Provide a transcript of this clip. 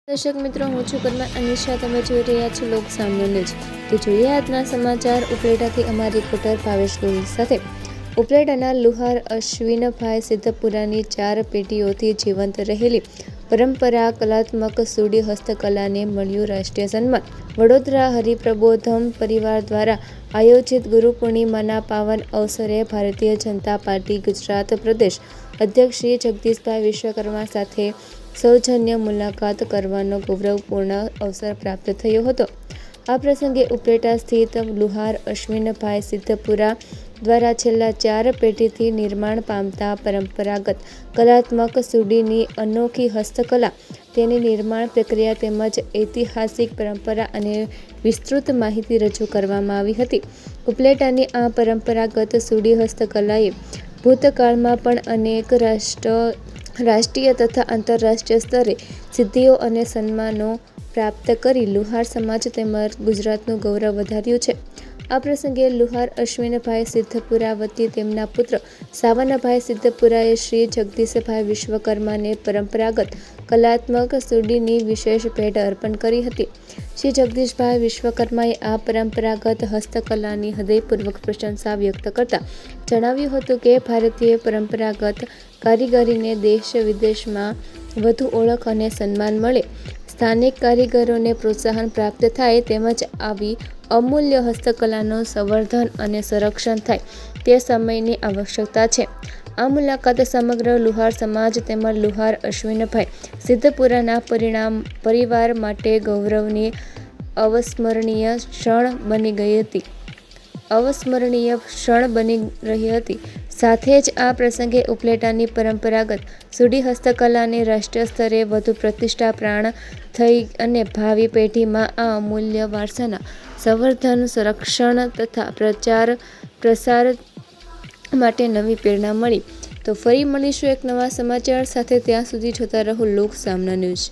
દર્શક મિત્રો, હું છું કર્મા અનિશા. તમે જોઈ રહ્યા છો લોક સામનો ન્યૂઝ. તો જોઈએ આજના સમાચાર ઉપલેટાથી અમારા રિપોર્ટર ભાવેશ ગોહિલ સાથે. ઉપલેટાના લુહાર અશ્વિનભાઈ સિદ્ધપુરાની 4 પેઢીઓથી જીવંત રહેલી પરંપરા કલાત્મક સુડી હસ્તકલાને મળ્યું રાષ્ટ્રીય સન્માન. વડોદરા હરિપ્રબોધમ પરિવાર દ્વારા આયોજિત ગુરુ પૂર્ણિમાના પાવન અવસરે ભારતીય જનતા પાર્ટી ગુજરાત પ્રદેશ અધ્યક્ષ શ્રી જગદીશભાઈ વિશ્વકર્મા સાથે સૌજન્ય મુલાકાત કરવાનો ગૌરવપૂર્ણ અવસર પ્રાપ્ત થયો હતો. આ પ્રસંગે ઉપલેટા સ્થિત લુહાર અશ્વિનભાઈ સિદ્ધપુરા દ્વારા છેલ્લા 4 પેઢીથી નિર્માણ પામતા પરંપરાગત કલાત્મક સુડીની અનોખી હસ્તકલા, તેની નિર્માણ પ્રક્રિયા તેમજ ઐતિહાસિક પરંપરા અને વિસ્તૃત માહિતી રજૂ કરવામાં આવી હતી. ઉપલેટાની આ પરંપરાગત સુડી હસ્તકલાએ ભૂતકાળમાં પણ અનેક રાષ્ટ્રીય તથા આંતરરાષ્ટ્રીય સ્તરે સિદ્ધિઓ અને સન્માનો પ્રાપ્ત કરી લુહાર સમાજ તેમજ ગુજરાતનું ગૌરવ વધાર્યું છે. આ પ્રસંગે લુહાર અશ્વિનભાઈ સિદ્ધપુરા વતી તેમના પુત્ર સાવનભાઈ સિદ્ધપુરાએ શ્રી જગદીશભાઈ વિશ્વકર્માને પરંપરાગત કલાત્મક સુડીની વિશેષ ભેટ અર્પણ કરી હતી. શ્રી જગદીશભાઈ વિશ્વકર્માએ આ પરંપરાગત હસ્તકલાની હૃદયપૂર્વક પ્રશંસા વ્યક્ત કરતા જણાવ્યું હતું કે ભારતીય પરંપરાગત કારીગરીને દેશ વિદેશમાં વધુ ઓળખ અને સન્માન મળે, સ્થાનિક કારીગરોને પ્રોત્સાહન પ્રાપ્ત થાય તેમજ આવી અમૂલ્ય હસ્તકલાનું સંવર્ધન અને સંરક્ષણ થાય તે સમયની આવશ્યકતા છે. આ મુલાકાત સમગ્ર લુહાર સમાજ તેમજ લુહાર અશ્વિનભાઈ સિદ્ધપુરાના પરિવાર માટે ગૌરવની અવિસ્મરણીય ક્ષણ બની રહી હતી. સાથે જ આ પ્રસંગે ઉપલેટાની પરંપરાગત સુડી હસ્તકલાની રાષ્ટ્રીય સ્તરે વધુ પ્રતિષ્ઠા પ્રાપ્ત થઈ અને ભાવિ પેઢીમાં આ અમૂલ્ય વારસાના સંવર્ધન, સંરક્ષણ તથા પ્રચાર પ્રસાર માટે નવી પ્રેરણા મળી. તો ફરી મળીશું એક નવા સમાચાર સાથે. ત્યાં સુધી જોતા રહો લોક સામના ન્યૂઝ.